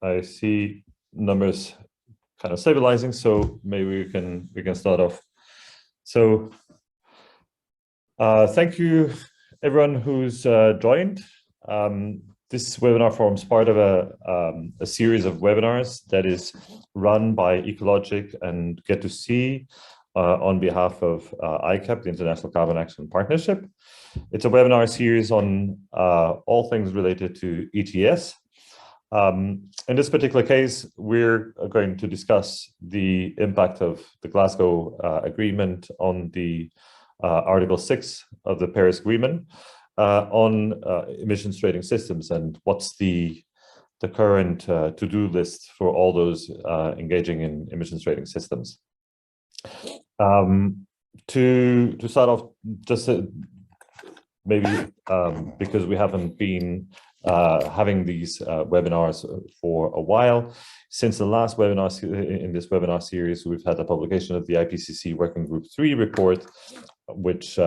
I see numbers kind of stabilizing, so maybe we can start off. So thank you everyone who's joined. This webinar forms part of a series of webinars that is run by Ecologic and Get to See on behalf of ICAP, the International Carbon Action Partnership. It's a webinar series on all things related to ETS. In this particular case, we're going to discuss the impact of the Glasgow Agreement on the Article 6 of the Paris Agreement on emissions trading systems, and what's the current to-do list for all those engaging in emissions trading systems. To start off, just maybe because we haven't been having these webinars for a while. Since the last webinar in this webinar series, we've had the publication of the IPCC Working Group 3 report, which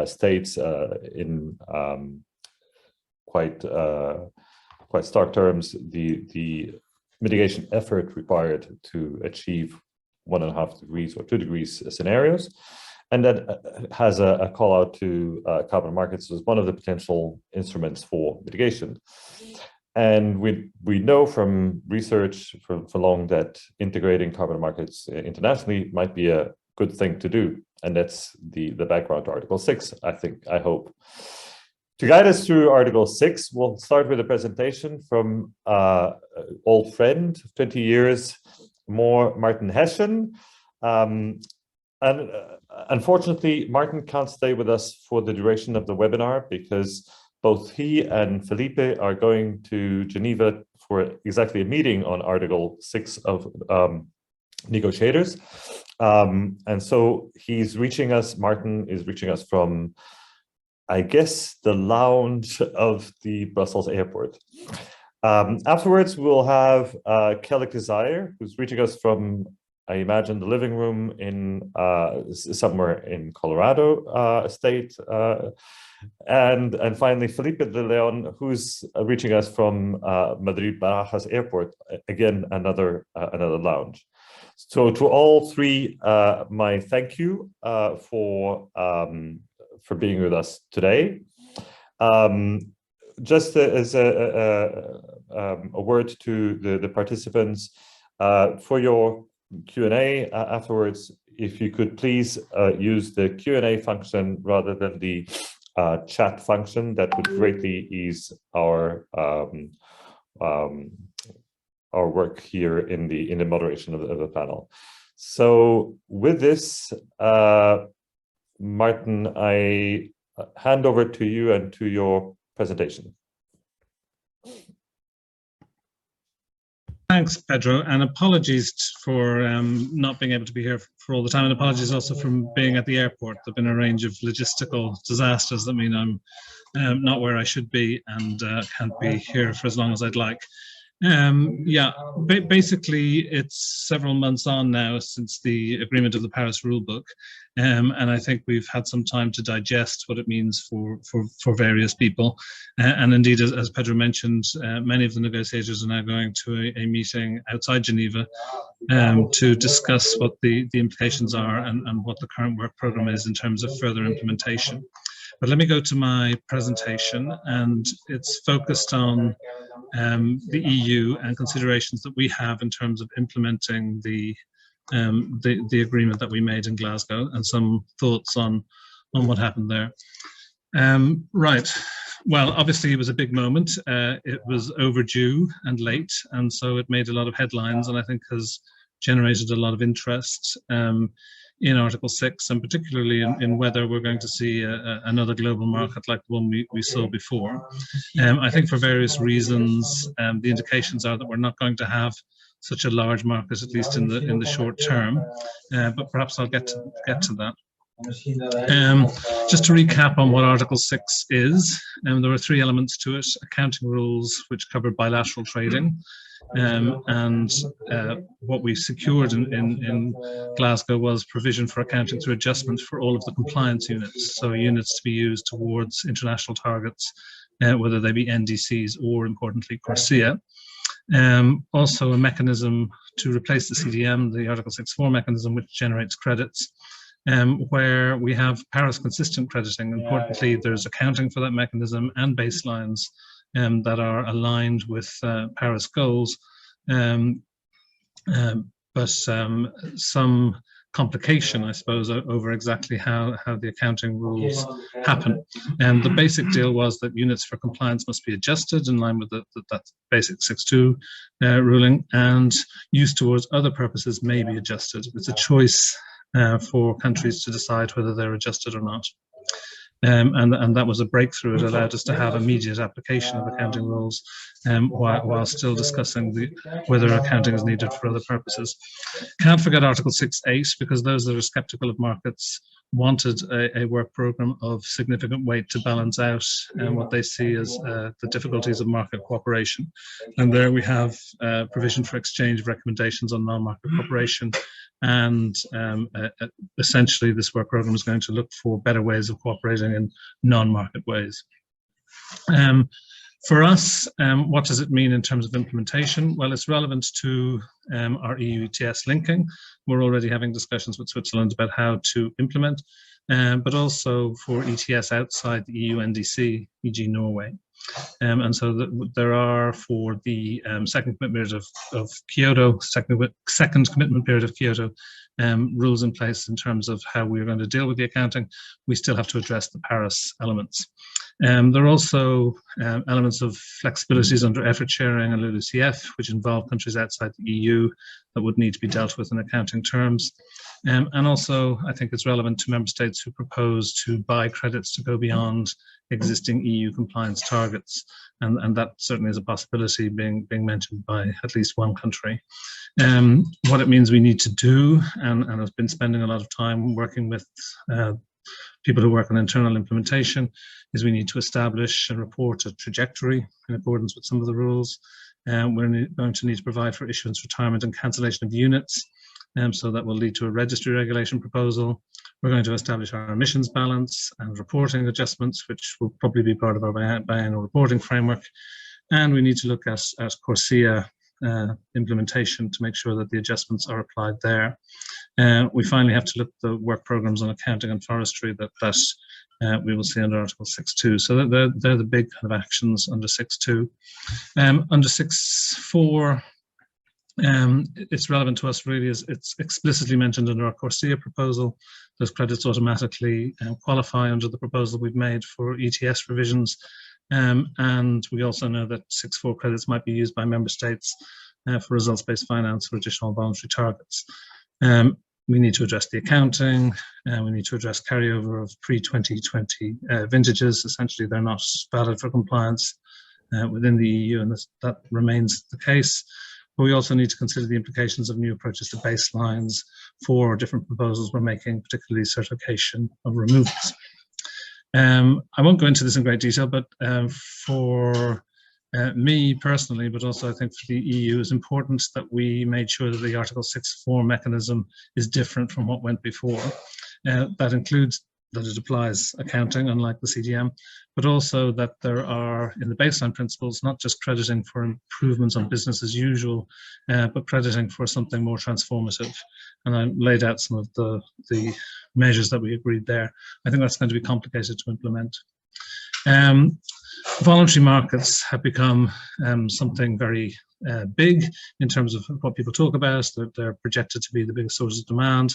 states in quite stark terms the mitigation effort required to achieve 1.5 degrees or 2 degrees scenarios. And that has a call out to carbon markets as one of the potential instruments for mitigation. And we know from research for long that integrating carbon markets internationally might be a good thing to do. And that's the background to Article 6, I hope. To guide us through Article 6, we'll start with a presentation from old friend, 20 years more, Martin Hession. And unfortunately, Martin can't stay with us for the duration of the webinar because both he and Felipe are going to Geneva for exactly a meeting on Article 6 of negotiators. And so he's reaching us, Martin is reaching us from, I guess, the lounge of the Brussels airport. Afterwards, we'll have Kelly Kazire, who's reaching us from, I imagine, the living room in somewhere in Colorado state, and finally Felipe de Leon, who's reaching us from Madrid Barajas Airport. Again, another lounge. So to all three, my thank you for being with us today. Just as a word to the participants, for your Q&A afterwards, if you could please use the Q&A function rather than the chat function, that would greatly ease our work here in the moderation of the panel. So with this, Martin, I hand over to you and to your presentation. Thanks, Pedro, and apologies for not being able to be here for all the time, and apologies also for being at the airport. There have been a range of logistical disasters that mean I'm not where I should be and can't be here for as long as I'd like. Basically, it's several months on now since the agreement of the Paris Rulebook, and I think we've had some time to digest what it means for various people. And indeed, as Pedro mentioned, many of the negotiators are now going to a meeting outside Geneva to discuss what the implications are and what the current work program is in terms of further implementation. But let me go to my presentation, and it's focused on the EU and considerations that we have in terms of implementing the agreement that we made in Glasgow, and some thoughts on what happened there. Right. Well, obviously it was a big moment. It was overdue and late, and so it made a lot of headlines, and I think has generated a lot of interest in Article 6, and particularly in whether we're going to see another global market like the one we saw before. I think for various reasons, the indications are that we're not going to have such a large market, at least in the short term, but perhaps I'll get to that. Just to recap on what Article 6 is, there are three elements to it: accounting rules, which cover bilateral trading, and what we secured in Glasgow was provision for accounting through adjustment for all of the compliance units, so units to be used towards international targets, whether they be NDCs or, importantly, CORSIA. Also a mechanism to replace the CDM, the Article 6.4 mechanism, which generates credits, where we have Paris consistent crediting. Importantly, there's accounting for that mechanism and baselines that are aligned with Paris goals, but some complication, I suppose, over exactly how the accounting rules happen. And the basic deal was that units for compliance must be adjusted in line with that basic 6.2 ruling, and use towards other purposes may be adjusted. It's a choice for countries to decide whether they're adjusted or not. And that was a breakthrough. It allowed us to have immediate application of accounting rules while still discussing whether accounting is needed for other purposes. Can't forget Article 6.8, because those that are sceptical of markets wanted a work programme of significant weight to balance out what they see as the difficulties of market cooperation. And there we have provision for exchange of recommendations on non-market cooperation. And essentially this work programme is going to look for better ways of cooperating in non-market ways. For us, what does it mean in terms of implementation? Well, it's relevant to our EU ETS linking. We're already having discussions with Switzerland about how to implement, but also for ETS outside the EU NDC, e.g. Norway. And so there are, for the second commitment period of Kyoto, second commitment period of Kyoto, rules in place in terms of how we're going to deal with the accounting. We still have to address the Paris elements. There are also elements of flexibilities under effort sharing and LULUCF, which involve countries outside the EU that would need to be dealt with in accounting terms. And also, I think it's relevant to member states who propose to buy credits to go beyond existing EU compliance targets. And that certainly is a possibility being mentioned by at least one country. What it means we need to do, and I've been spending a lot of time working with people who work on internal implementation, is we need to establish and report a trajectory in accordance with some of the rules. We're going to need to provide for issuance, retirement and cancellation of units. So that will lead to a registry regulation proposal. We're going to establish our emissions balance and reporting adjustments, which will probably be part of our biannual reporting framework. And we need to look at CORSIA implementation to make sure that the adjustments are applied there. We finally have to look at the work programs on accounting and forestry that we will see under Article 6.2. So they're the big kind of actions under 6.2. Under 6.4, it's relevant to us really as it's explicitly mentioned under our CORSIA proposal. Those credits automatically qualify under the proposal we've made for ETS revisions. And we also know that 6.4 credits might be used by member states for results-based finance or additional voluntary targets. We need to address the accounting, we need to address carryover of pre-2020 vintages. Essentially, they're not valid for compliance within the EU, and that remains the case. But we also need to consider the implications of new approaches to baselines for different proposals we're making, particularly certification of removals. I won't go into this in great detail, but for me personally, but also I think for the EU, it's important that we made sure that the Article 6.4 mechanism is different from what went before. That includes that it applies accounting, unlike the CDM, but also that there are, in the baseline principles, not just crediting for improvements on business as usual, but crediting for something more transformative. And I laid out some of the measures that we agreed there. I think that's going to be complicated to implement. Voluntary markets have become something very big in terms of what people talk about. They're projected to be the biggest source of demand.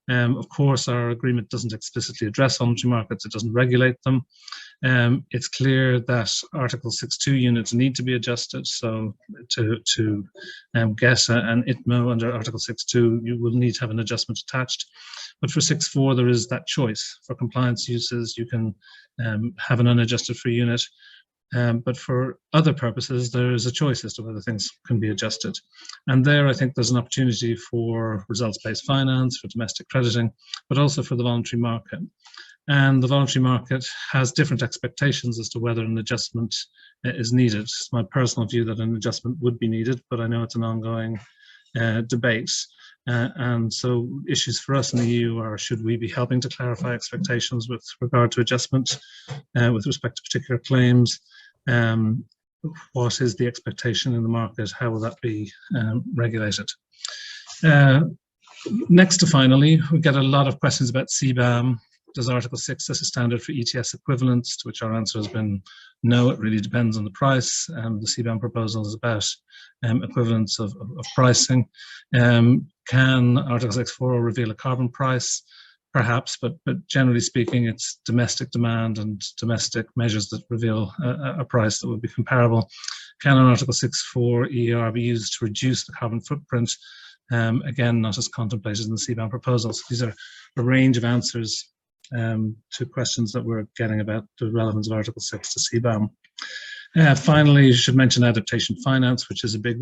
Of course, our agreement doesn't explicitly address voluntary markets, it doesn't regulate them. It's clear that Article 6.2 units need to be adjusted, so to get an ITMO under Article 6.2, you will need to have an adjustment attached. But for 6.4, there is that choice. For compliance uses, you can have an unadjusted free unit. But for other purposes, there is a choice as to whether things can be adjusted. And there, I think there's an opportunity for results-based finance, for domestic crediting, but also for the voluntary market. And the voluntary market has different expectations as to whether an adjustment is needed. It's my personal view that an adjustment would be needed, but I know it's an ongoing debate. And so issues for us in the EU are, should we be helping to clarify expectations with regard to adjustment with respect to particular claims? what is the expectation in the market? How will that be regulated? Next to finally, we get a lot of questions about CBAM. Does Article 6 set a standard for ETS equivalents? To which our answer has been no, it really depends on the price. The CBAM proposal is about equivalence of pricing. Can Article 6.4 reveal a carbon price? Perhaps, but generally speaking, it's domestic demand and domestic measures that reveal a price that would be comparable. Can an Article 6.4 EER be used to reduce the carbon footprint? Again, not as contemplated in the CBAM proposals. These are a range of answers to questions that we're getting about the relevance of Article 6 to CBAM. Finally, you should mention adaptation finance, which is a big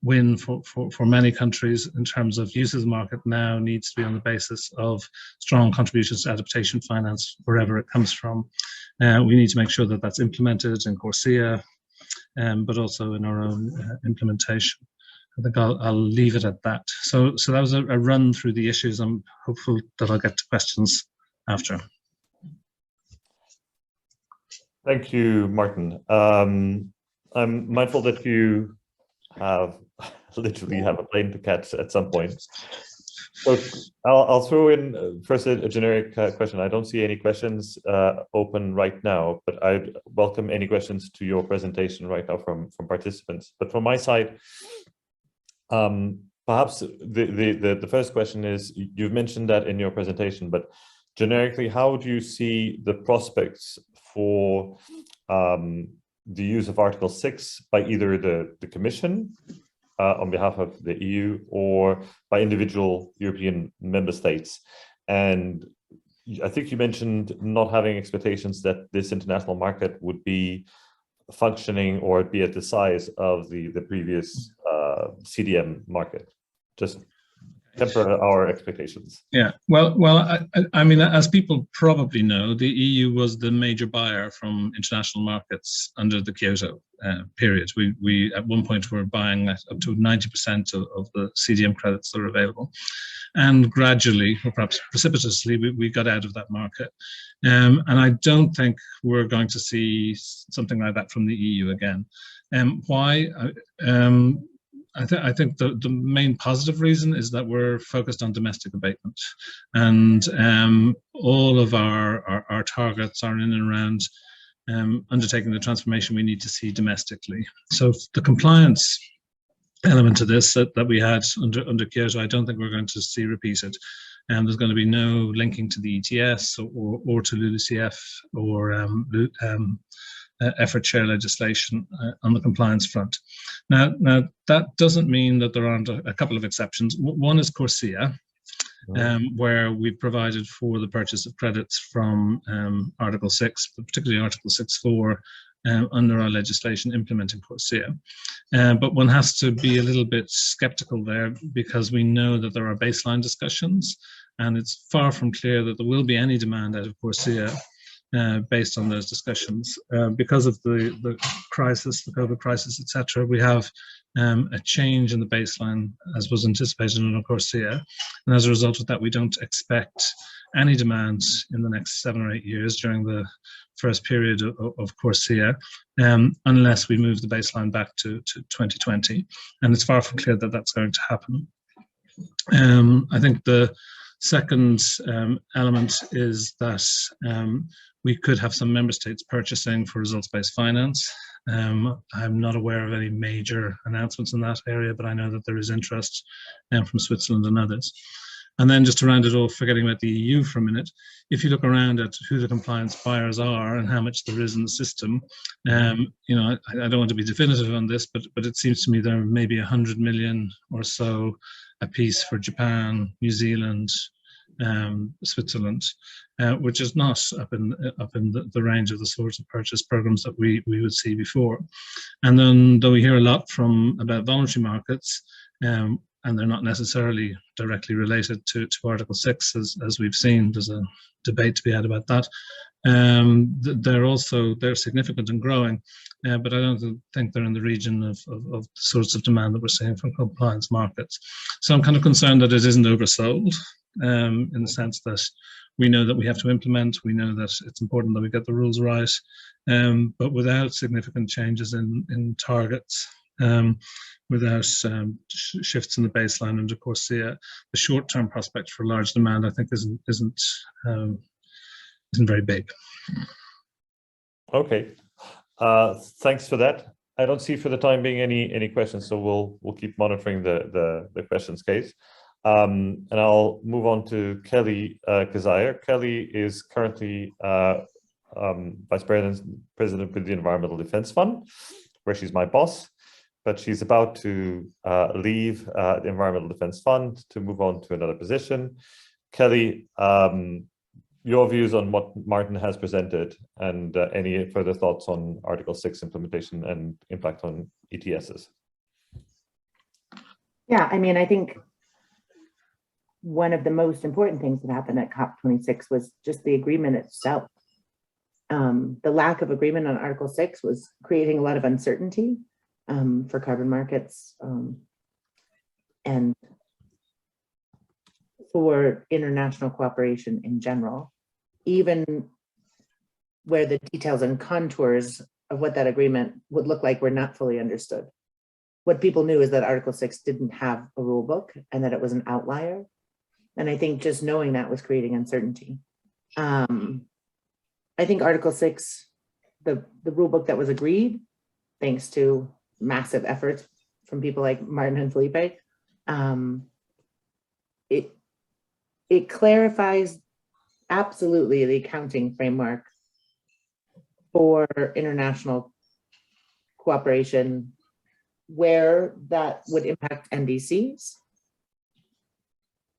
win for many countries in terms of use of the market now needs to be on the basis of strong contributions to adaptation finance wherever it comes from. We need to make sure that that's implemented in CORSIA, but also in our own implementation. I think I'll leave it at that. So that was a run through the issues. I'm hopeful that I'll get to questions after. Thank you, Martin. I'm mindful that you literally have a plane to catch at some point. So I'll throw in first a generic question. I don't see any questions open right now, but I'd welcome any questions to your presentation right now from participants. But from my side, perhaps the first question is, you've mentioned that in your presentation, but generically, how do you see the prospects for the use of Article 6 by either the Commission on behalf of the EU or by individual European member states? And I think you mentioned not having expectations that this international market would be functioning or be at the size of the previous CDM market. Just temper our expectations. Yeah, well, I mean, as people probably know, the EU was the major buyer from international markets under the Kyoto period. We at one point were buying up to 90% of the CDM credits that are available. And gradually, or perhaps precipitously, we got out of that market. And I don't think we're going to see something like that from the EU again. Why? I think the main positive reason is that we're focused on domestic abatement, and all of our targets are in and around undertaking the transformation we need to see domestically. So the compliance element to this that we had under Kyoto, I don't think we're going to see repeated. And there's going to be no linking to the ETS or to LULUCF or effort share legislation on the compliance front. Now that doesn't mean that there aren't a couple of exceptions. One is CORSIA, where we provided for the purchase of credits from Article 6, but particularly Article 6.4, under our legislation implementing CORSIA. But one has to be a little bit skeptical there, because we know that there are baseline discussions, and it's far from clear that there will be any demand out of CORSIA based on those discussions. Because of the crisis, the COVID crisis, etc., we have a change in the baseline as was anticipated in CORSIA. And as a result of that, we don't expect any demand in the next 7 or 8 years during the first period of CORSIA, unless we move the baseline back to 2020. And it's far from clear that that's going to happen. I think the second element is that we could have some member states purchasing for results-based finance. I'm not aware of any major announcements in that area, but I know that there is interest from Switzerland and others. And then just to round it off, forgetting about the EU for a minute, if you look around at who the compliance buyers are and how much there is in the system, you know, I don't want to be definitive on this, but it seems to me there may be 100 million or so a piece for Japan, New Zealand, Switzerland, which is not up in the range of the sorts of purchase programs that we would see before. And then, though we hear a lot about voluntary markets, and they're not necessarily directly related to Article 6, as we've seen. There's a debate to be had about that. They're significant and growing, but I don't think they're in the region of the sorts of demand that we're seeing from compliance markets. So I'm kind of concerned that it isn't oversold. in the sense that we know that we have to implement, we know that it's important that we get the rules right, but without significant changes in targets, without shifts in the baseline, and of course the short-term prospect for large demand, I think, isn't very big. Okay, thanks for that. I don't see for the time being any questions, so we'll keep monitoring the questions case. And I'll move on to Kelly Kazire. Kelly is currently Vice President with the Environmental Defence Fund, where she's my boss, but she's about to leave the Environmental Defence Fund to move on to another position. Kelly, your views on what Martin has presented, and any further thoughts on Article 6 implementation and impact on ETSs? Yeah, I mean, I think one of the most important things that happened at COP26 was just the agreement itself. The lack of agreement on Article 6 was creating a lot of uncertainty for carbon markets and for international cooperation in general, even where the details and contours of what that agreement would look like were not fully understood. What people knew is that Article 6 didn't have a rule book and that it was an outlier. And I think just knowing that was creating uncertainty. I think Article 6, the rule book that was agreed, thanks to massive efforts from people like Martin and Felipe, it clarifies absolutely the accounting framework for international cooperation, where that would impact NDCs,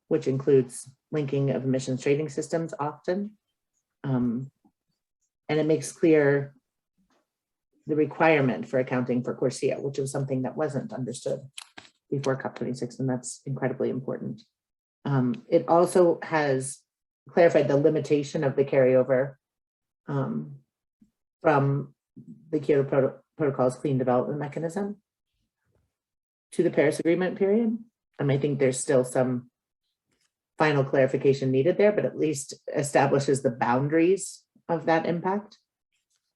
which includes linking of emissions trading systems often. And it makes clear the requirement for accounting for CORSIA, which was something that wasn't understood before COP26, and that's incredibly important. It also has clarified the limitation of the carryover from the Kyoto Protocol's clean development mechanism to the Paris Agreement period. I think there's still some final clarification needed there, but at least establishes the boundaries of that impact.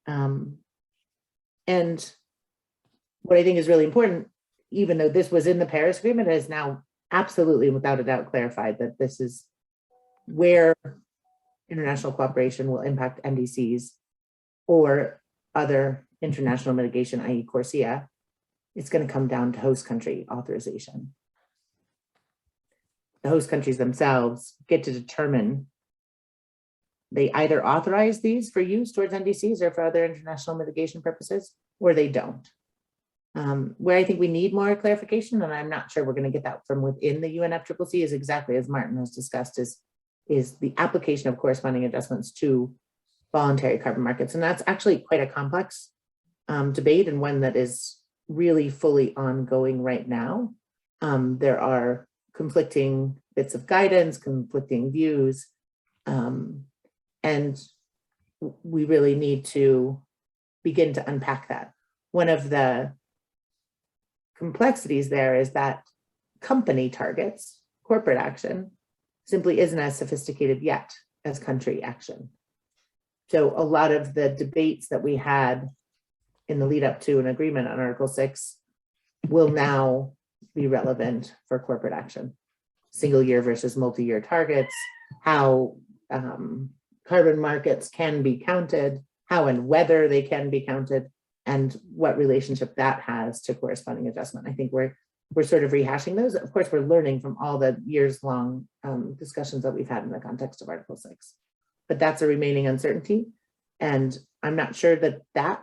And what I think is really important, even though this was in the Paris Agreement, is now absolutely without a doubt clarified that this is where international cooperation will impact NDCs or other international mitigation, i.e. CORSIA. It's going to come down to host country authorization. The host countries themselves get to determine, they either authorize these for use towards NDCs or for other international mitigation purposes, or they don't. Where I think we need more clarification, and I'm not sure we're going to get that from within the UNFCCC, is exactly as Martin has discussed, is the application of corresponding adjustments to voluntary carbon markets. And that's actually quite a complex debate, and one that is really fully ongoing right now. There are conflicting bits of guidance, conflicting views, and we really need to begin to unpack that. One of the complexities there is that company targets, corporate action, simply isn't as sophisticated yet as country action. So a lot of the debates that we had in the lead up to an agreement on Article 6 will now be relevant for corporate action. Single year versus multi-year targets, how carbon markets can be counted, how and whether they can be counted, and what relationship that has to corresponding adjustment. I think we're sort of rehashing those. Of course, we're learning from all the years-long discussions that we've had in the context of Article 6. But that's a remaining uncertainty. And I'm not sure that that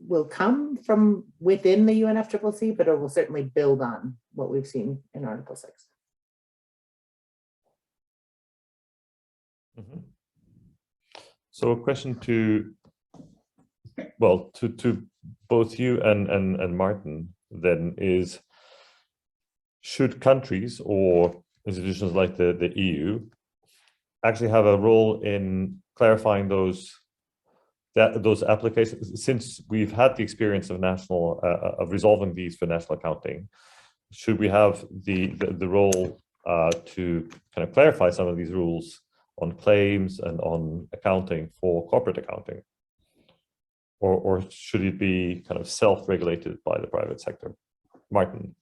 will come from within the UNFCCC, but it will certainly build on what we've seen in Article 6. Mm-hmm. So a question to both you and Martin then is, should countries or institutions like the EU actually have a role in clarifying those applications? Since we've had the experience of of resolving these for national accounting, should we have the role to kind of clarify some of these rules on claims and on accounting for corporate accounting? Or should it be kind of self-regulated by the private sector? Martin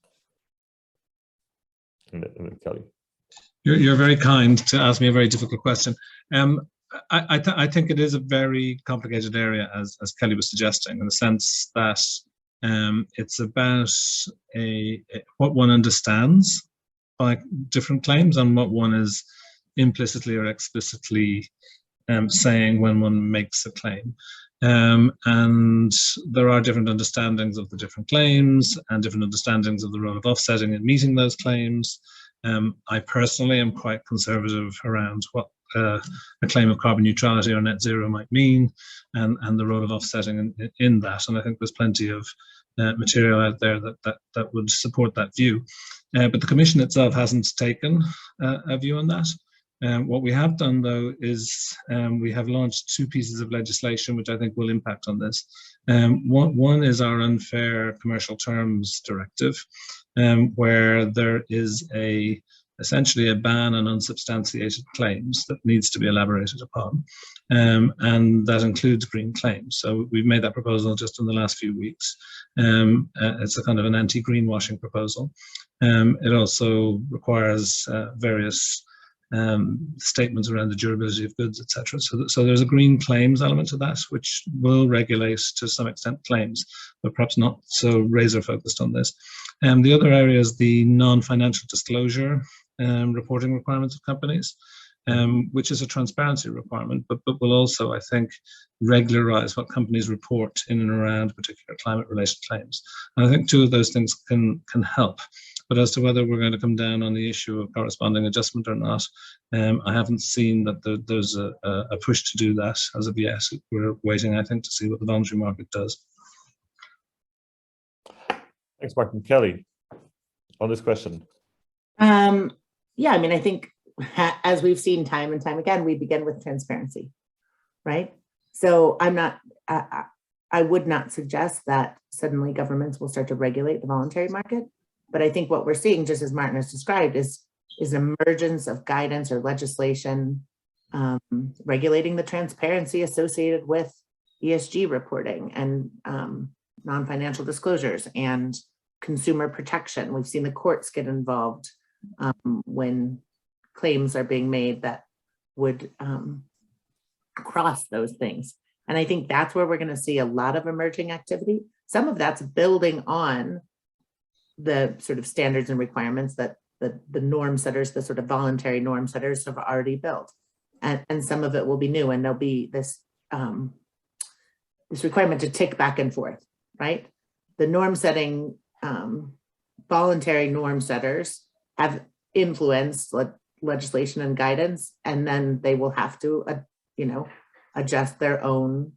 and then Kelly. You're very kind to ask me a very difficult question. I think it is a very complicated area, as Kelly was suggesting, in the sense that it's about what one understands by different claims and what one is implicitly or explicitly saying when one makes a claim. And there are different understandings of the different claims and different understandings of the role of offsetting and meeting those claims. I personally am quite conservative around what a claim of carbon neutrality or net zero might mean, and the role of offsetting in that. And I think there's plenty of material out there that would support that view. But the Commission itself hasn't taken a view on that. What we have done, though, is we have launched 2 pieces of legislation which I think will impact on this. One is our Unfair Commercial Terms Directive, where there is essentially a ban on unsubstantiated claims that needs to be elaborated upon, and that includes green claims. So we've made that proposal just in the last few weeks. It's a kind of an anti-greenwashing proposal. It also requires various statements around the durability of goods, etc. So there's a green claims element to that, which will regulate to some extent claims, but perhaps not so razor focused on this. The other area is the non-financial disclosure reporting requirements of companies, which is a transparency requirement, but will also, I think, regularize what companies report in and around particular climate-related claims. And I think 2 of those things can help. But as to whether we're going to come down on the issue of corresponding adjustment or not, I haven't seen that there's a push to do that as of yet. We're waiting, I think, to see what the voluntary market does. Thanks, Martin. Kelly, on this question. Yeah, I mean, I think as we've seen time and time again, we begin with transparency, right? So I would not suggest that suddenly governments will start to regulate the voluntary market. But I think what we're seeing, just as Martin has described, is an emergence of guidance or legislation regulating the transparency associated with ESG reporting and non-financial disclosures and consumer protection. We've seen the courts get involved when claims are being made that would cross those things. And I think that's where we're going to see a lot of emerging activity. Some of that's building on the sort of standards and requirements that the norm setters, the sort of voluntary norm setters have already built. And some of it will be new, and there'll be this requirement to tick back and forth, right? The norm setting, voluntary norm setters have influenced legislation and guidance, and then they will have to, adjust their own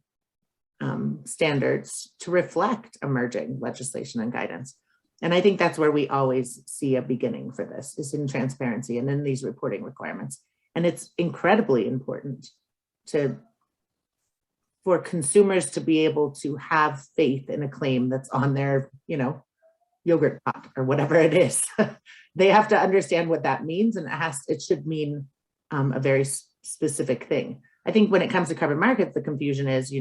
standards to reflect emerging legislation and guidance. And I think that's where we always see a beginning for this, is in transparency and in these reporting requirements. And it's incredibly important for consumers to be able to have faith in a claim that's on their, yogurt pot or whatever it is. They have to understand what that means, and it should mean a very specific thing. I think when it comes to carbon markets, the confusion is,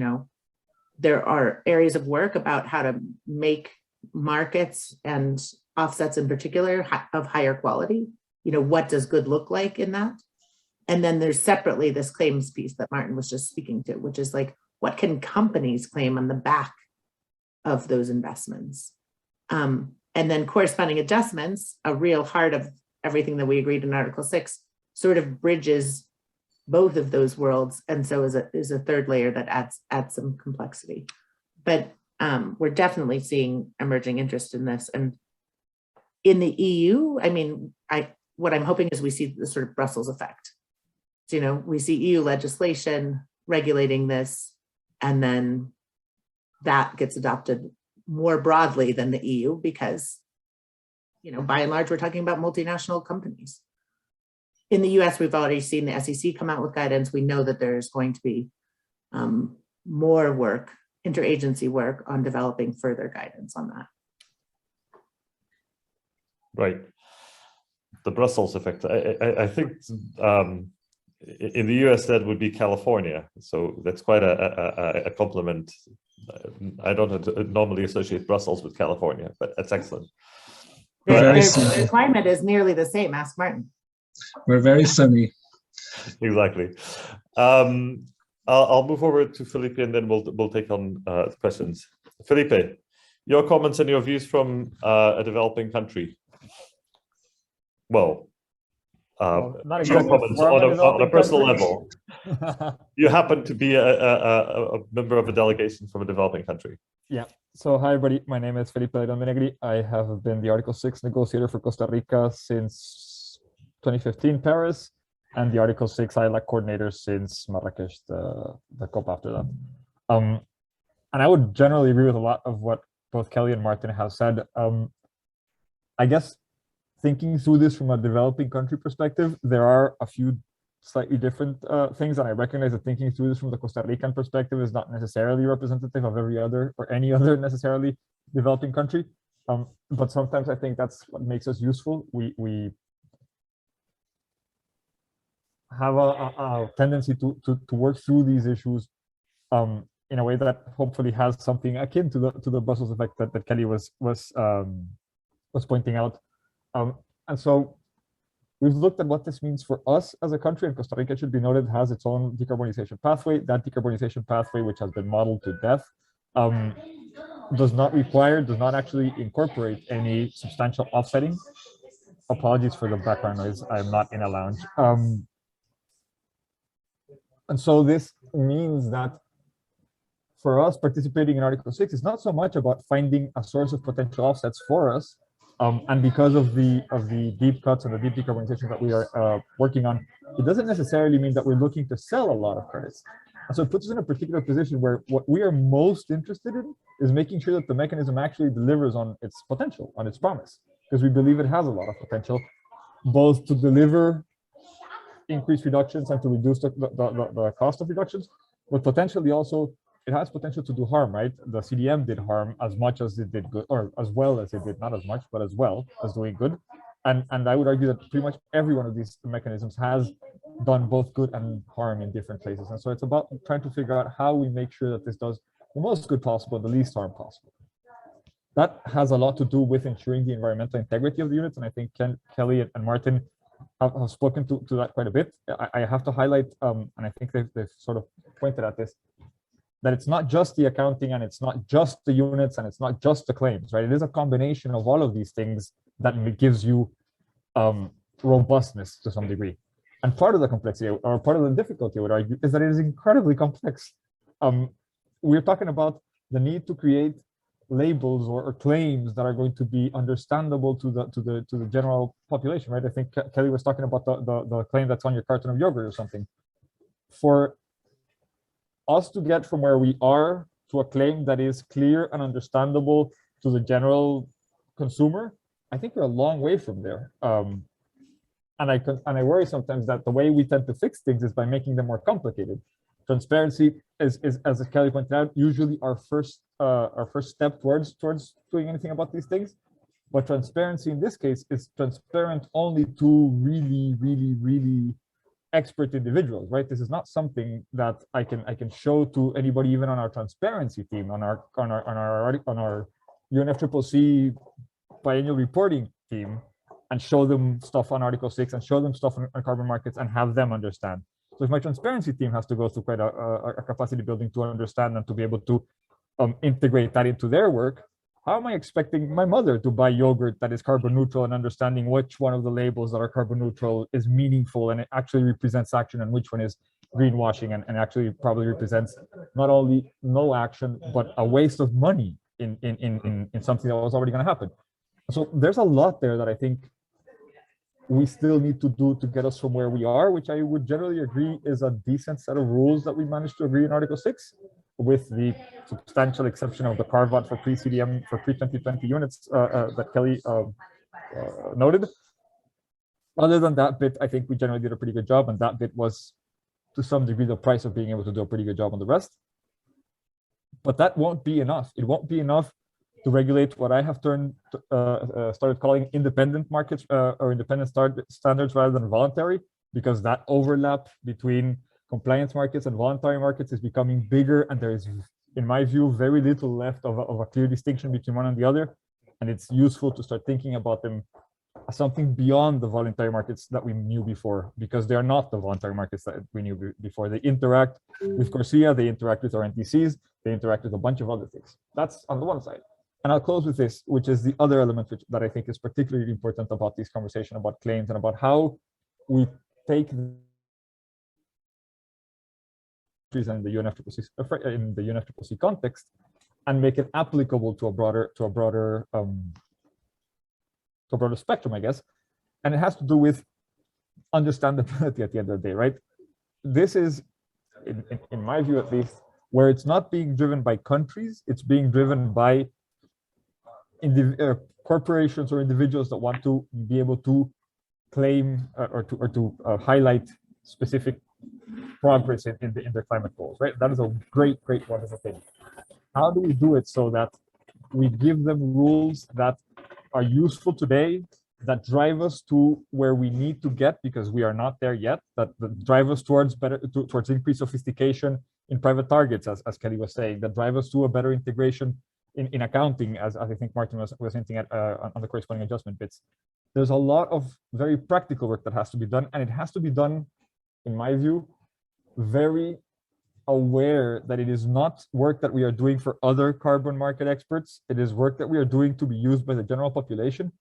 there are areas of work about how to make markets and offsets in particular of higher quality. What does good look like in that? And then there's separately this claims piece that Martin was just speaking to, which is like, what can companies claim on the back of those investments? And then corresponding adjustments, a real heart of everything that we agreed in Article 6, sort of bridges both of those worlds, and so is a third layer that adds some complexity. But we're definitely seeing emerging interest in this. And in the EU, I mean, what I'm hoping is we see the sort of Brussels effect. So, we see EU legislation regulating this, and then that gets adopted more broadly than the EU because, by and large, we're talking about multinational companies. In the US, we've already seen the SEC come out with guidance. We know that there's going to be more work, interagency work on developing further guidance on that. Right. the Brussels effect. I think in the US that would be California. So that's quite a compliment. I don't normally associate Brussels with California, but that's excellent. The climate is nearly the same. Ask Martin. We're very sunny. Exactly. I'll move over to Felipe, and then we'll take on questions. Felipe, your comments and your views from a developing country. Well, not exactly on a personal level. You happen to be a member of a delegation from a developing country. Yeah. So hi everybody, my name is Felipe Menegri. I have been the Article 6 negotiator for Costa Rica since 2015 Paris, and the Article 6 ILAC coordinator since Marrakesh, the COP after that. And I would generally agree with a lot of what both Kelly and Martin have said. I guess thinking through this from a developing country perspective, there are a few slightly different things, and I recognize that thinking through this from the Costa Rican perspective is not necessarily representative of every other or any other necessarily developing country. But sometimes I think that's what makes us useful. We have a tendency to work through these issues in a way that hopefully has something akin to the Brussels effect that Kelly was pointing out. And so we've looked at what this means for us as a country, and Costa Rica, should be noted, has its own decarbonization pathway. That decarbonization pathway, which has been modeled to death, does not actually incorporate any substantial offsetting. Apologies for the background noise. I'm not in a lounge. And so this means that for us, participating in Article 6 is not so much about finding a source of potential offsets for us. And because of the deep cuts and the deep decarbonization that we are working on, it doesn't necessarily mean that we're looking to sell a lot of credits. And so it puts us in a particular position where what we are most interested in is making sure that the mechanism actually delivers on its potential, on its promise, because we believe it has a lot of potential, both to deliver increased reductions and to reduce the cost of reductions, but potentially also it has potential to do harm, right? The CDM did harm as much as it did good, or as well as it did, not as much, but as well as doing good. And I would argue that pretty much every one of these mechanisms has done both good and harm in different places. And so it's about trying to figure out how we make sure that this does the most good possible, the least harm possible. That has a lot to do with ensuring the environmental integrity of the units. And I think Kelly and Martin have spoken to that quite a bit. I have to highlight, and I think they've sort of pointed at this, that it's not just the accounting, and it's not just the units, and it's not just the claims, right? It is a combination of all of these things that gives you robustness to some degree. And part of the complexity, or part of the difficulty, I would argue, is that it is incredibly complex. We're talking about the need to create labels or claims that are going to be understandable to the general population, right? I think Kelly was talking about the claim that's on your carton of yogurt or something. For us to get from where we are to a claim that is clear and understandable to the general consumer, I think we're a long way from there. And I worry sometimes that the way we tend to fix things is by making them more complicated. Transparency is as Kelly pointed out, usually our first step towards doing anything about these things. But transparency in this case is transparent only to really expert individuals, right? This is not something that I can show to anybody, even on our transparency team, on our UNFCCC biennial reporting team, and show them stuff on Article 6 and show them stuff on carbon markets and have them understand. So if my transparency team has to go through quite a capacity building to understand and to be able to integrate that into their work, how am I expecting my mother to buy yogurt that is carbon neutral and understanding which one of the labels that are carbon neutral is meaningful and it actually represents action, and which one is greenwashing and actually probably represents not only no action, but a waste of money in something that was already going to happen? So there's a lot there that I think we still need to do to get us from where we are, which I would generally agree is a decent set of rules that we managed to agree in Article 6, with the substantial exception of the carve-out for pre-CDM, for pre-2020 units that Kelly noted. Other than that bit, I think we generally did a pretty good job, and that bit was, to some degree, the price of being able to do a pretty good job on the rest. But that won't be enough. It won't be enough to regulate what I have started calling independent markets or independent standards rather than voluntary, because that overlap between compliance markets and voluntary markets is becoming bigger, and there is, in my view, very little left of a clear distinction between one and the other. And it's useful to start thinking about them as something beyond the voluntary markets that we knew before, because they are not the voluntary markets that we knew before. They interact with CORSIA, they interact with our NTCs, they interact with a bunch of other things. That's on the one side. And I'll close with this, which is the other element that I think is particularly important about this conversation about claims and about how we take in the UNFCCC context and make it applicable to a broader spectrum, I guess. And it has to do with understandability at the end of the day, right? This is, in my view at least, where it's not being driven by countries, it's being driven by corporations or individuals that want to be able to claim or to highlight specific progress in their climate goals, right? That is a great, wonderful thing. How do we do it so that we give them rules that are useful today, that drive us to where we need to get, because we are not there yet, that drive us towards towards increased sophistication in private targets, as Kelly was saying, that drive us to a better integration in accounting, as I think Martin was hinting at on the corresponding adjustment bits. There's a lot of very practical work that has to be done, and it has to be done, in my view, very aware that it is not work that we are doing for other carbon market experts. It is work that we are doing to be used by the general population,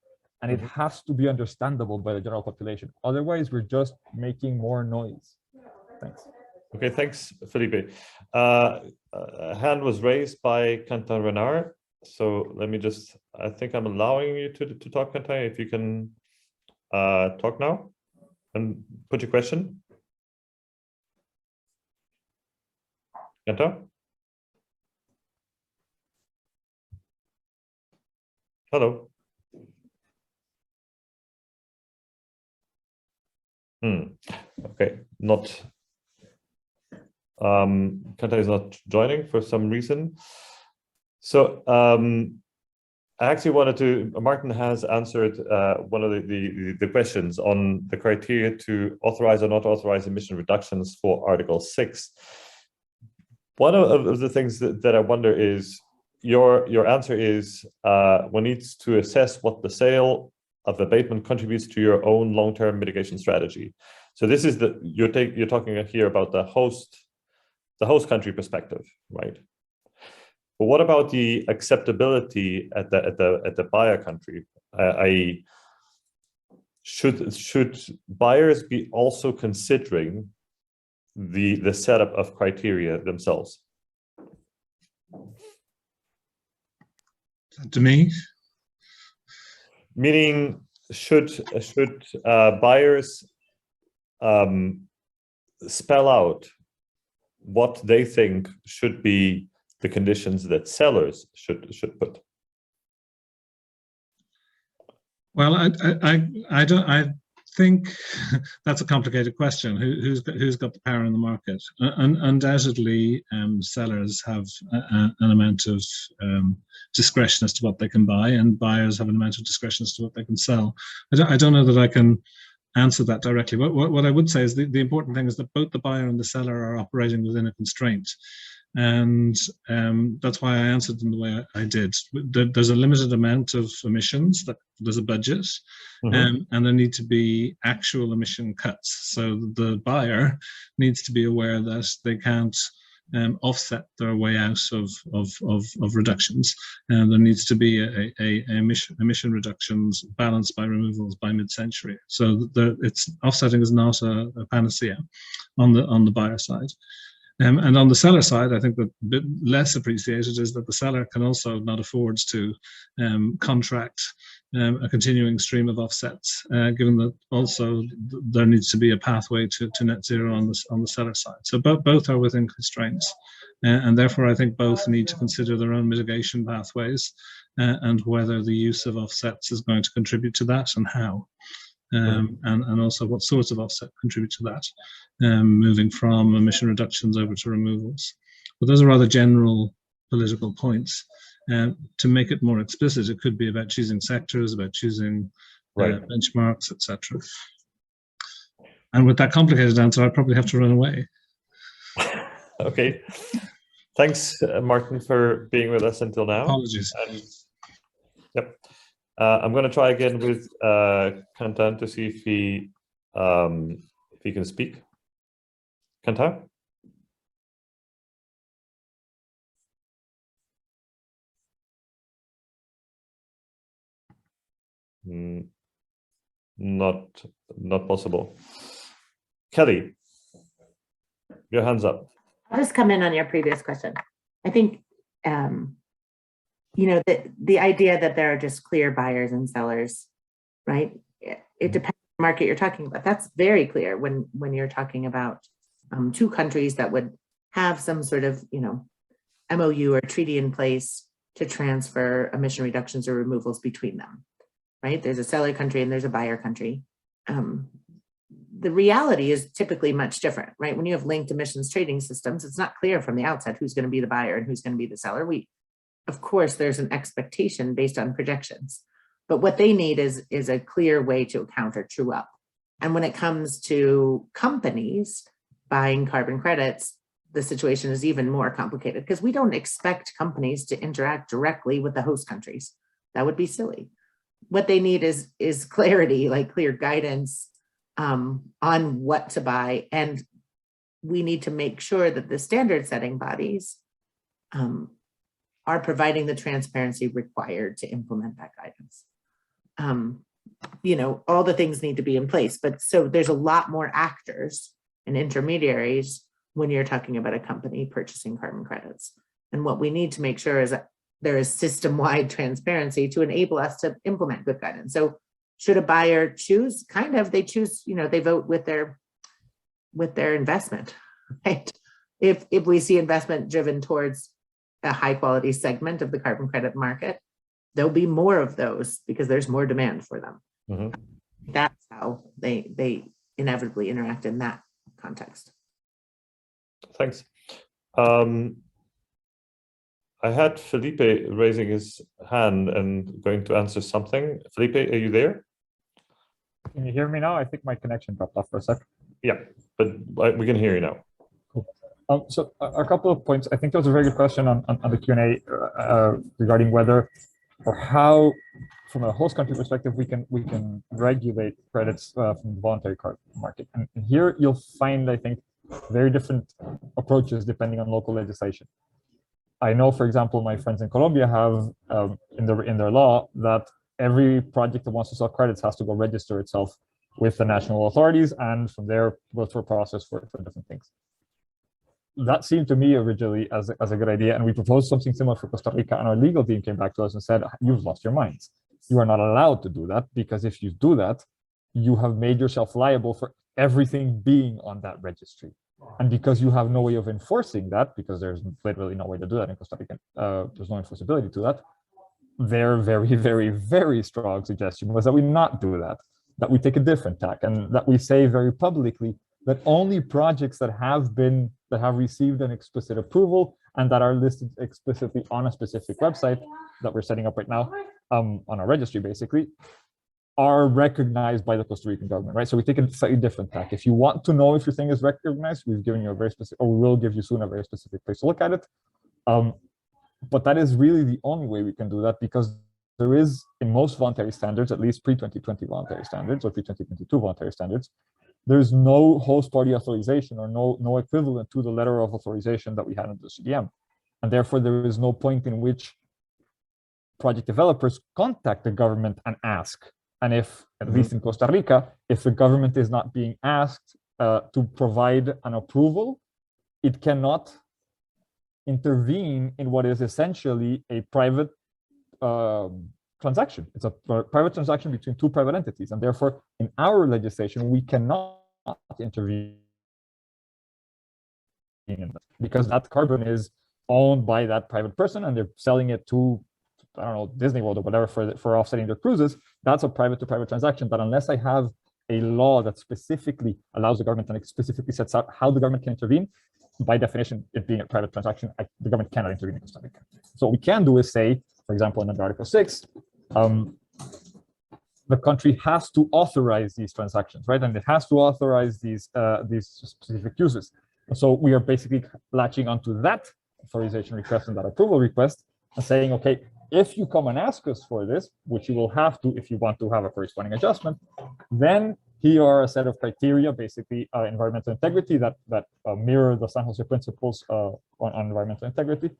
and it has to be understandable by the general population. Otherwise, we're just making more noise. Thanks. Okay, thanks, Felipe. A hand was raised by Quentin Renard. So let me just, I think I'm allowing you to talk, Quentin, if you can talk now and put your question. Quentin? Hello. Okay, not. Quentin is not joining for some reason. So I actually wanted to, Martin has answered one of the questions on the criteria to authorize or not authorize emission reductions for Article 6. One of the things that I wonder is, your answer is one needs to assess what the sale of abatement contributes to your own long-term mitigation strategy. So this is you're talking here about the host country perspective, right? But what about the acceptability at the buyer country? Should buyers be also considering the setup of criteria themselves? To me? Meaning, should buyers spell out what they think should be the conditions that sellers should put? Well, I think that's a complicated question. Who's got the power in the market? Undoubtedly, sellers have an amount of discretion as to what they can buy, and buyers have an amount of discretion as to what they can sell. I don't know that I can answer that directly. What I would say is the important thing is that both the buyer and the seller are operating within a constraint. And that's why I answered in the way I did. There's a limited amount of emissions, there's a budget, and there need to be actual emission cuts. So the buyer needs to be aware that they can't offset their way out of reductions, and there needs to be a emission reductions balanced by removals by mid-century. So it's offsetting is not a panacea on the buyer side. And on the seller side, I think that a bit less appreciated is that the seller can also not afford to contract a continuing stream of offsets, given that also there needs to be a pathway to net zero on the seller side. So both are within constraints, and therefore I think both need to consider their own mitigation pathways and whether the use of offsets is going to contribute to that and how. And also what sorts of offset contribute to that, moving from emission reductions over to removals. But those are rather general political points. To make it more explicit, it could be about choosing sectors, about choosing benchmarks, etc. And with that complicated answer, I'd probably have to run away. Okay. Thanks, Martin, for being with us until now. Apologies. Yep. I'm going to try again with Kantan to see if he can speak. Kantan? Not possible. Kelly, your hand's up. I'll just come in on your previous question. I think, you know, the idea that there are just clear buyers and sellers, right? It depends on the market you're talking about. That's very clear when you're talking about two countries that would have some sort of, you know, MOU or treaty in place to transfer emission reductions or removals between them, right? There's a seller country and there's a buyer country. The reality is typically much different, right? When you have linked emissions trading systems, it's not clear from the outset who's going to be the buyer and who's going to be the seller. Of course, there's an expectation based on projections, but what they need is a clear way to account or true up. And when it comes to companies buying carbon credits, the situation is even more complicated because we don't expect companies to interact directly with the host countries. That would be silly. What they need is clarity, like clear guidance on what to buy. And we need to make sure that the standard setting bodies are providing the transparency required to implement that guidance. You know, all the things need to be in place, but so there's a lot more actors and intermediaries when you're talking about a company purchasing carbon credits. And what we need to make sure is that there is system-wide transparency to enable us to implement good guidance. So should a buyer choose? Kind of, they choose, you know, they vote with their investment, right? If we see investment driven towards a high quality segment of the carbon credit market, there'll be more of those because there's more demand for them. Mm-hmm. That's how they inevitably interact in that context. Thanks. I had Felipe raising his hand and going to answer something. Felipe, are you there? Can you hear me now? I think my connection dropped off for a sec. Yeah, but we can hear you now. Cool. So a couple of points. I think there was a very good question on the Q&A regarding whether or how, from a host country perspective, we can regulate credits from the voluntary carbon market. And here you'll find, I think, very different approaches depending on local legislation. I know, for example, my friends in Colombia have in their law that every project that wants to sell credits has to go register itself with the national authorities, and from there go through a process for different things. That seemed to me originally as a good idea, and we proposed something similar for Costa Rica, and our legal team came back to us and said, you've lost your minds. You are not allowed to do that, because if you do that, you have made yourself liable for everything being on that registry. And because you have no way of enforcing that, because there's literally no way to do that in Costa Rica, there's no enforceability to that, their very, very, very strong suggestion was that we not do that, that we take a different tack, and that we say very publicly that only projects that have received an explicit approval and that are listed explicitly on a specific website that we're setting up right now, on our registry basically, are recognized by the Costa Rican government, right? So we take a slightly different tack. If you want to know if your thing is recognized, we've given you a very specific, or we will give you soon a very specific place to look at it. But that is really the only way we can do that, because there is, in most voluntary standards, at least pre-2020 voluntary standards or pre-2022 voluntary standards, there's no host party authorization or no equivalent to the letter of authorization that we had in the CBAM. And therefore, there is no point in which project developers contact the government and ask. And if, at least in Costa Rica, if the government is not being asked to provide an approval, it cannot intervene in what is essentially a private transaction. It's a private transaction between two private entities. And therefore, in our legislation, we cannot intervene in that, because that carbon is owned by that private person and they're selling it to, I don't know, Disney World or whatever for offsetting their cruises. That's a private to private transaction. But unless I have a law that specifically allows the government and it specifically sets out how the government can intervene, by definition, it being a private transaction, the government cannot intervene in Costa Rica. So what we can do is say, for example, in Article 6, the country has to authorize these transactions, right? And it has to authorize these specific uses. So we are basically latching onto that authorization request and that approval request and saying, okay, if you come and ask us for this, which you will have to if you want to have a corresponding adjustment, then here are a set of criteria, basically environmental integrity that mirror the San Jose principles on environmental integrity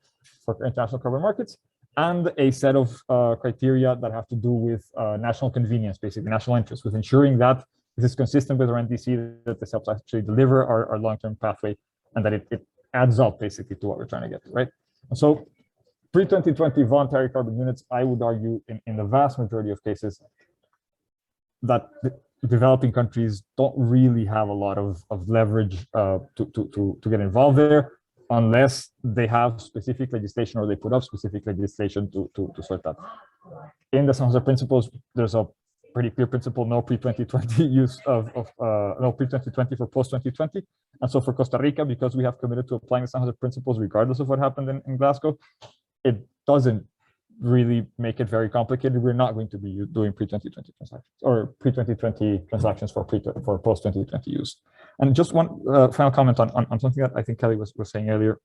for international carbon markets, and a set of criteria that have to do with national convenience, basically national interest, with ensuring that this is consistent with our NDC, that this helps actually deliver our long-term pathway, and that it adds up basically to what we're trying to get to, right? And so pre-2020 voluntary carbon units, I would argue in the vast majority of cases that developing countries don't really have a lot of leverage to get involved there, unless they have specific legislation or they put up specific legislation to sort that. In the San Jose principles, there's a pretty clear principle: no pre-2020 use no pre-2020 for post-2020. And so for Costa Rica, because we have committed to applying the San Jose principles regardless of what happened in Glasgow, it doesn't really make it very complicated. We're not going to be doing pre-2020 transactions or pre-2020 transactions for post-2020 use. And just one final comment on something that I think Kelly was saying earlier,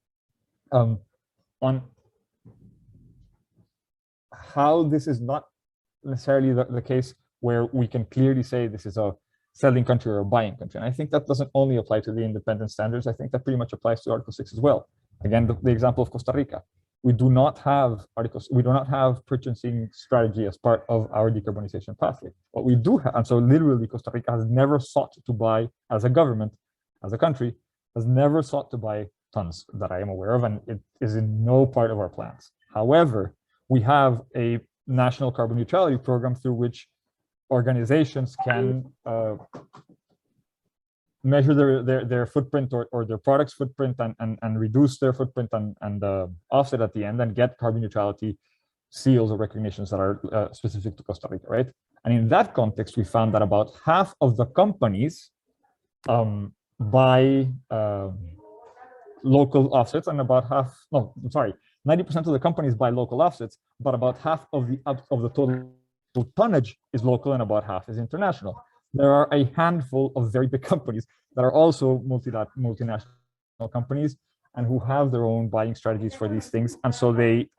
on how this is not necessarily the case where we can clearly say this is a selling country or a buying country. And I think that doesn't only apply to the independent standards. I think that pretty much applies to Article 6 as well. Again, the example of Costa Rica. We do not have purchasing strategy as part of our decarbonization pathway. What we do have, and so literally Costa Rica has never sought to buy, as a government, as a country, has never sought to buy tons that I am aware of, and it is in no part of our plans. However, we have a national carbon neutrality program through which organizations can measure their footprint or their product's footprint and reduce their footprint and offset at the end and get carbon neutrality seals or recognitions that are specific to Costa Rica, right? And in that context, we found that about half of the companies buy local offsets, and about half, no, I'm sorry, 90% of the companies buy local offsets, but about half of the total tonnage is local and about half is international. There are a handful of very big companies that are also multinational companies and who have their own buying strategies for these things. And so they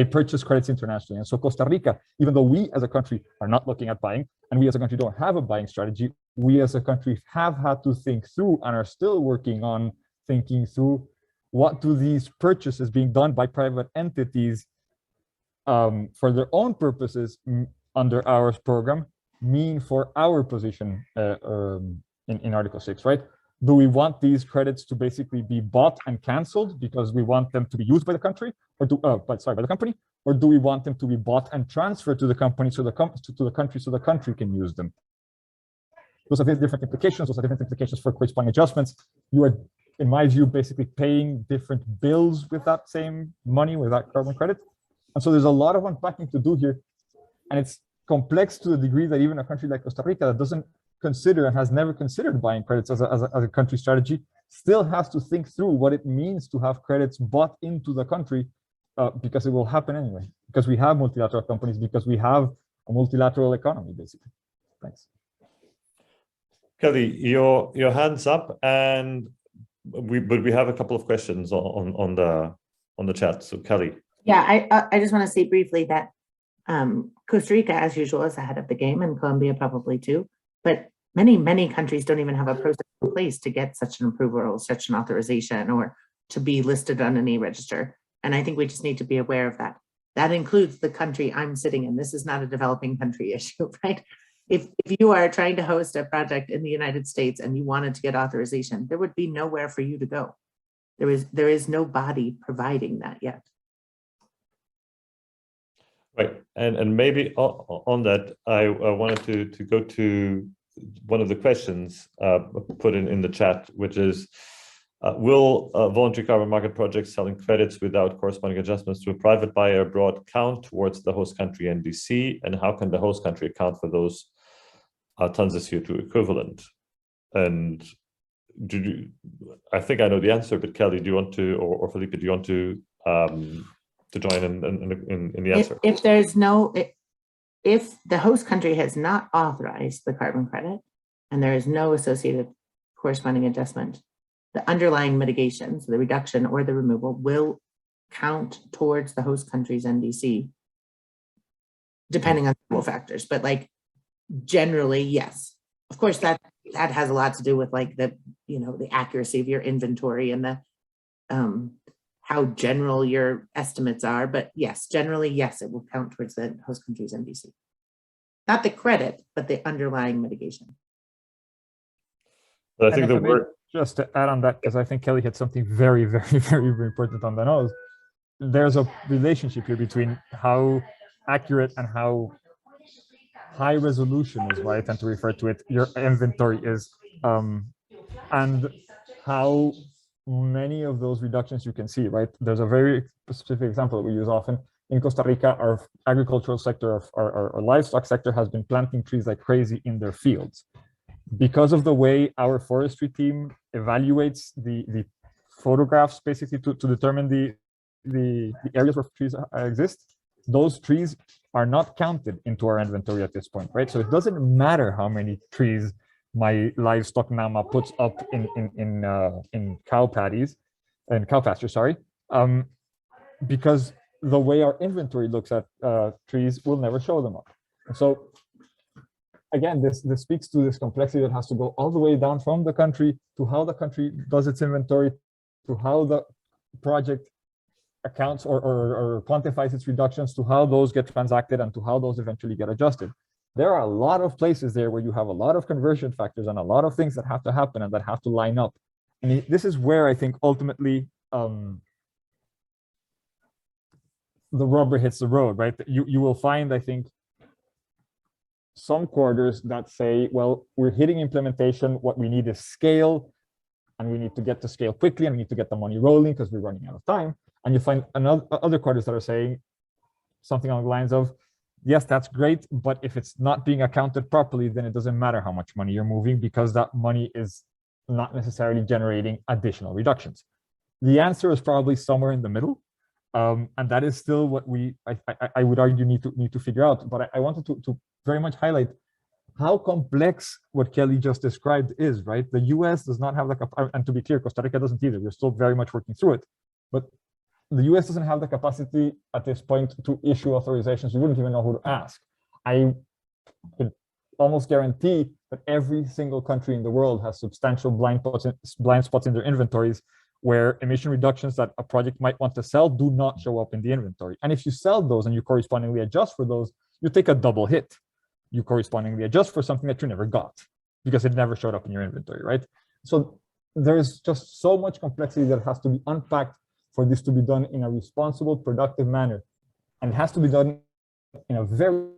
purchase credits internationally. And so Costa Rica, even though we as a country are not looking at buying, and we as a country don't have a buying strategy, we as a country have had to think through and are still working on thinking through what do these purchases being done by private entities for their own purposes under our program mean for our position in Article 6, right? Do we want these credits to basically be bought and canceled because we want them to be used by the country, or by the company, or do we want them to be bought and transferred to the company to the country can use them? Those have different implications. Those are different implications for corresponding adjustments. You are, in my view, basically paying different bills with that same money, with that carbon credit. And so there's a lot of unpacking to do here, and it's complex to the degree that even a country like Costa Rica that doesn't consider and has never considered buying credits as a country strategy still has to think through what it means to have credits bought into the country because it will happen anyway, because we have multilateral companies, because we have a multilateral economy, basically. Thanks. Kelly, your hand's up, and we have a couple of questions on the chat. So Kelly. Yeah, I just want to say briefly that Costa Rica, as usual, is ahead of the game, and Colombia probably too. But many countries don't even have a process in place to get such an approval or such an authorization or to be listed on an e-register. And I think we just need to be aware of that. That includes the country I'm sitting in. This is not a developing country issue, right? If you are trying to host a project in the United States and you wanted to get authorization, there would be nowhere for you to go. There is no body providing that yet. Right, and maybe on that, I wanted to go to one of the questions put in the chat, which is, will voluntary carbon market projects selling credits without corresponding adjustments to a private buyer abroad count towards the host country NDC, and how can the host country account for those tons of CO2 equivalent. And I think I know the answer, but Kelly, do you want to, or Felipe, do you want to join in the answer? If there's no, if the host country has not authorized the carbon credit and there is no associated corresponding adjustment, the underlying mitigation, so the reduction or the removal, will count towards the host country's NDC, depending on several factors. But like generally, yes. Of course, that has a lot to do with like the, you know, the accuracy of your inventory and the how general your estimates are. But yes, generally, yes, it will count towards the host country's NDC. Not the credit, but the underlying mitigation. But I think the word, just to add on that, because I think Kelly hit something very, very, very, very important on the nose. There's a relationship here between how accurate and how high resolution is what I tend to refer to it, your inventory is, and how many of those reductions you can see, right? There's a very specific example that we use often. In Costa Rica, our agricultural sector, our livestock sector has been planting trees like crazy in their fields. Because of the way our forestry team evaluates the photographs, basically to determine the areas where trees exist, those trees are not counted into our inventory at this point, right? So it doesn't matter how many trees my livestock NAMA puts up in cow patties and cow pasture, sorry, because the way our inventory looks at trees will never show them up. And so again, this speaks to this complexity that has to go all the way down from the country to how the country does its inventory, to how the project accounts or quantifies its reductions, to how those get transacted and to how those eventually get adjusted. There are a lot of places there where you have a lot of conversion factors and a lot of things that have to happen and that have to line up. And this is where I think ultimately the rubber hits the road, right? You will find, I think, some quarters that say, well, we're hitting implementation, what we need is scale, and we need to get to scale quickly, and we need to get the money rolling because we're running out of time. And you find other quarters that are saying something along the lines of, yes, that's great, but if it's not being accounted properly, then it doesn't matter how much money you're moving because that money is not necessarily generating additional reductions. The answer is probably somewhere in the middle. And that is still what I would argue need to figure out. But I wanted to very much highlight how complex what Kelly just described is, right? The US does not have the, and to be clear, Costa Rica doesn't either. We're still very much working through it. But the US doesn't have the capacity at this point to issue authorizations. You wouldn't even know who to ask. I could almost guarantee that every single country in the world has substantial blind spots in their inventories where emission reductions that a project might want to sell do not show up in the inventory. And if you sell those and you correspondingly adjust for those, you take a double hit. You correspondingly adjust for something that you never got because it never showed up in your inventory, right? So there's just so much complexity that has to be unpacked for this to be done in a responsible, productive manner. And it has to be done in a very...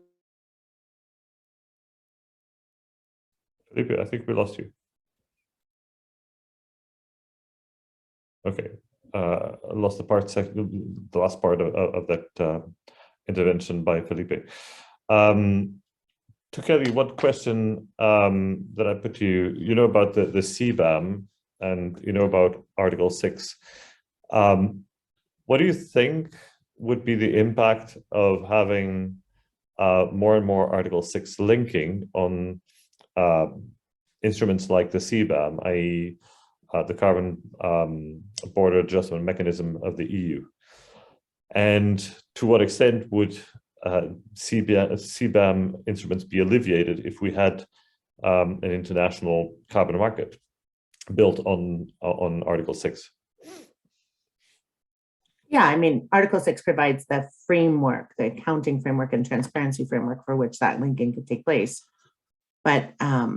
Felipe, I think we lost you. Okay, I lost the last part of that intervention by Felipe. To Kelly, one question that I put to you, you know about the CBAM and you know about Article 6. What do you think would be the impact of having more and more Article 6 linking on instruments like the CBAM, i.e. The carbon border adjustment mechanism of the EU? And to what extent would CBAM instruments be alleviated if we had an international carbon market built on Article 6? Yeah, I mean, Article 6 provides the framework, the accounting framework and transparency framework for which that linking could take place. But I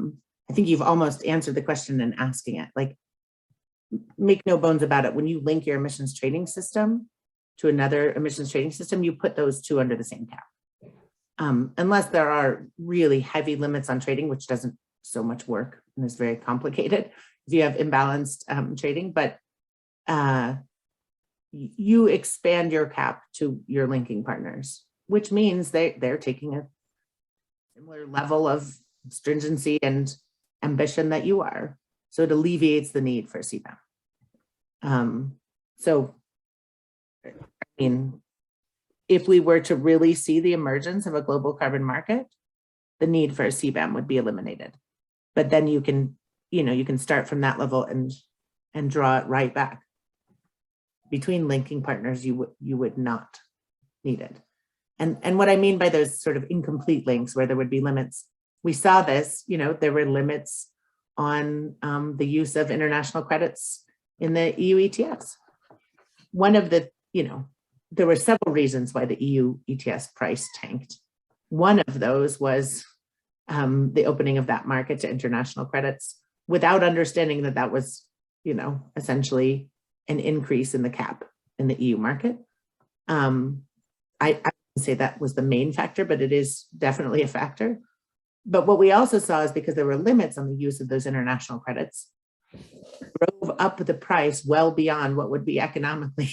think you've almost answered the question in asking it. Like, make no bones about it, when you link your emissions trading system to another emissions trading system, you put those two under the same cap. Unless there are really heavy limits on trading, which doesn't so much work and is very complicated if you have imbalanced trading, but you expand your cap to your linking partners, which means they're taking a similar level of stringency and ambition that you are. So it alleviates the need for CBAM. So, I mean, if we were to really see the emergence of a global carbon market, the need for a CBAM would be eliminated. But then you can, you can start from that level and draw it right back. Between linking partners, you would not need it. And what I mean by those sort of incomplete links where there would be limits, we saw this, there were limits on the use of international credits in the EU ETS. One of the, there were several reasons why the EU ETS price tanked. One of those was the opening of that market to international credits without understanding that that was, essentially an increase in the cap in the EU market. I wouldn't say that was the main factor, but it is definitely a factor. But what we also saw is because there were limits on the use of those international credits, drove up the price well beyond what would be economically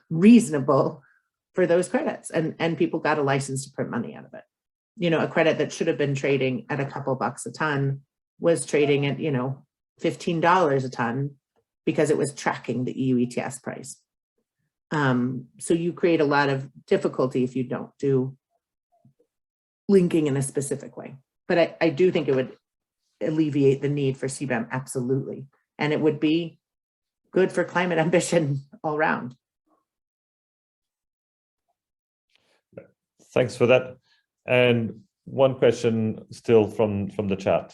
reasonable for those credits. And people got a license to print money out of it. A credit that should have been trading at a couple bucks a ton was trading at, $15 a ton because it was tracking the EU ETS price. So you create a lot of difficulty if you don't do linking in a specific way. But I do think it would alleviate the need for CBAM, absolutely. And it would be good for climate ambition all around. Thanks for that. And one question still from the chat.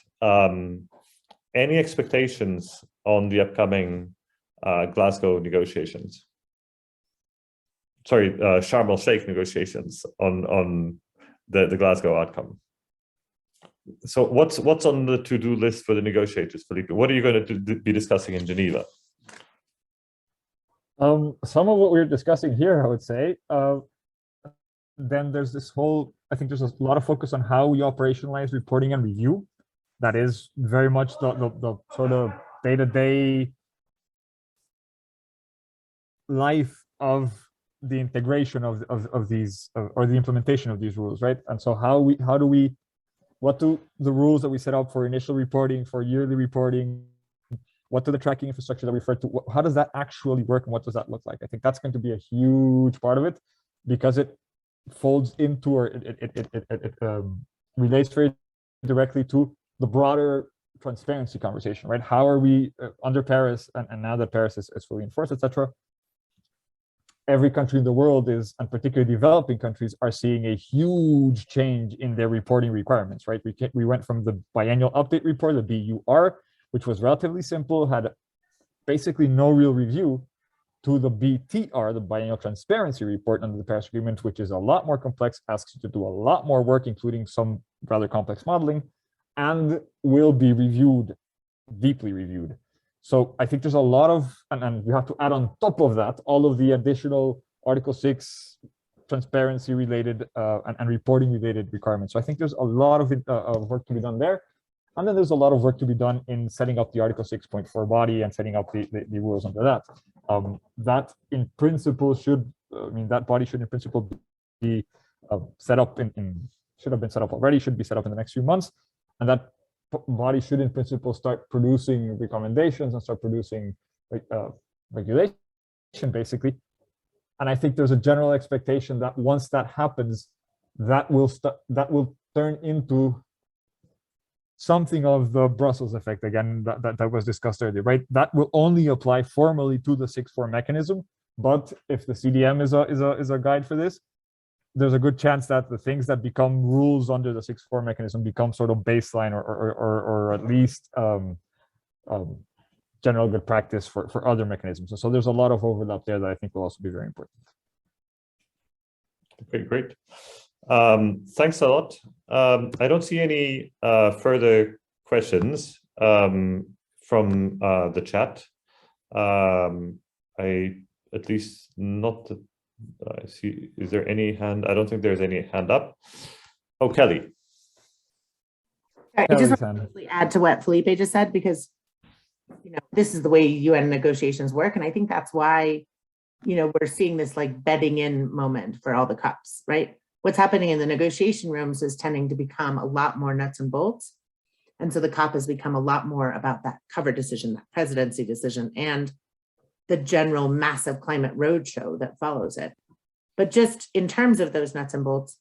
Any expectations on the upcoming Glasgow negotiations? Sorry, Sharm El-Sheikh negotiations on the Glasgow outcome. So what's on the to-do list for the negotiators, Felipe? What are you going to be discussing in Geneva? Some of what we're discussing here, I would say. Then there's this whole, I think there's a lot of focus on how we operationalize reporting and review. That is very much the sort of day-to-day life of the integration of these, or the implementation of these rules, right? And so what do the rules that we set up for initial reporting, for yearly reporting, what do the tracking infrastructure that we refer to, how does that actually work and what does that look like? I think that's going to be a huge part of it because it folds into, or it relates very directly to the broader transparency conversation, right? How are we under Paris, and now that Paris is fully enforced, etc. Every country in the world is, and particularly developing countries, are seeing a huge change in their reporting requirements, right? We went from the biannual update report, the BUR, which was relatively simple, had basically no real review, to the BTR, the biannual transparency report under the Paris Agreement, which is a lot more complex, asks you to do a lot more work, including some rather complex modeling, and will be reviewed, deeply reviewed. So I think there's a lot of, and we have to add on top of that, all of the additional Article 6 transparency related and reporting related requirements. So I think there's a lot of work to be done there. And then there's a lot of work to be done in setting up the Article 6.4 body and setting up the rules under that. That in principle should, that body should in principle be set up should have been set up already, should be set up in the next few months. And that body should in principle start producing recommendations and start producing regulation, basically. And I think there's a general expectation that once that happens, that will turn into something of the Brussels effect, again, that was discussed earlier, right? That will only apply formally to the 6.4 mechanism. But if the CDM is a guide for this, there's a good chance that the things that become rules under the 6.4 mechanism become sort of baseline or at least general good practice for other mechanisms. So there's a lot of overlap there that I think will also be very important. Okay, great. Thanks a lot. I don't see any further questions from the chat. At least not that I see. Is there any hand? I don't think there's any hand up. Oh, Kelly. I just want to quickly add to what Felipe just said, because this is the way UN negotiations work, and I think that's why we're seeing this like bedding in moment for all the cups, right? What's happening in the negotiation rooms is tending to become a lot more nuts and bolts And so the COP has become a lot more about that cover decision, that presidency decision, and the general massive climate roadshow that follows it. But just in terms of those nuts and bolts,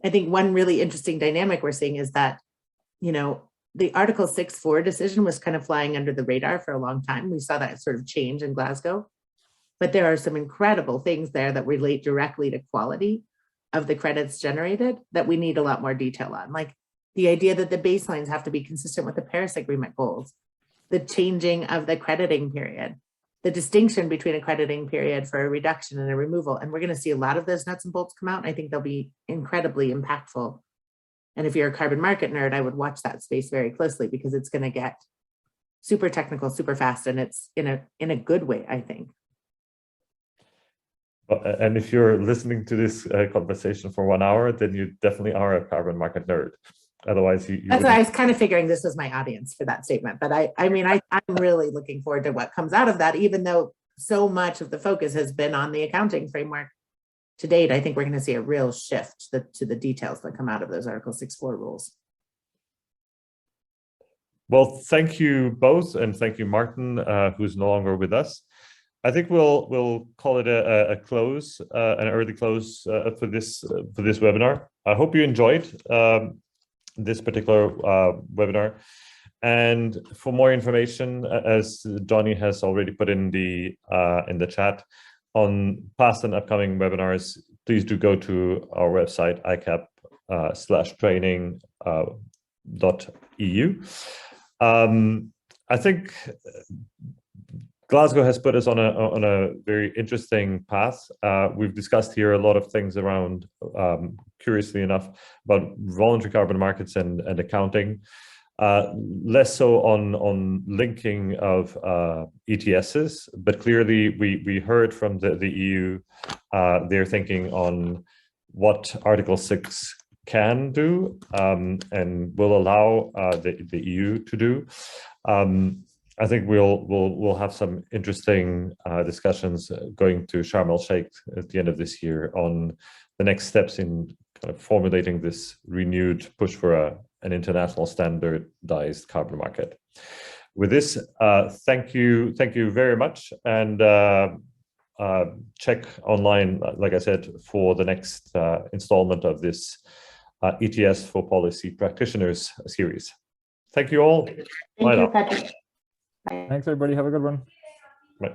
I think one really interesting dynamic we're seeing is that, you know, the Article 6.4 decision was kind of flying under the radar for a long time. We saw that sort of change in Glasgow, but there are some incredible things there that relate directly to quality of the credits generated that we need a lot more detail on. Like the idea that the baselines have to be consistent with the Paris Agreement goals, the changing of the crediting period, the distinction between a crediting period for a reduction and a removal. And we're going to see a lot of those nuts and bolts come out. And I think they'll be incredibly impactful. And if you're a carbon market nerd, I would watch that space very closely because it's going to get super technical, super fast, and it's in a good way, I think. And if you're listening to this conversation for 1 hour, then you definitely are a carbon market nerd. Otherwise, that's why I was kind of figuring this was my audience for that statement. But I'm really looking forward to what comes out of that, even though so much of the focus has been on the accounting framework to date. I think we're going to see a real shift to the details that come out of those Article 6.4 rules. Well, thank you both, and thank you, Martin, who's no longer with us. I think we'll call it a close, an early close for this webinar. I hope you enjoyed this particular webinar. And for more information, as Johnny has already put in the chat, on past and upcoming webinars, please do go to our website, icap/training.eu. I think Glasgow has put us on a very interesting path. We've discussed here a lot of things around, curiously enough, about voluntary carbon markets and accounting. Less so on linking of ETSs, but clearly we heard from the EU their thinking on what Article 6 can do and will allow the EU to do. I think we'll have some interesting discussions going to Sharm El-Sheikh at the end of this year on the next steps in kind of formulating this renewed push for an international standardized carbon market. With this, thank you very much, and check online, like I said, for the next installment of this ETS for Policy Practitioners series. Thank you all. Thank you, Patrick. Thanks, everybody. Have a good one. Bye.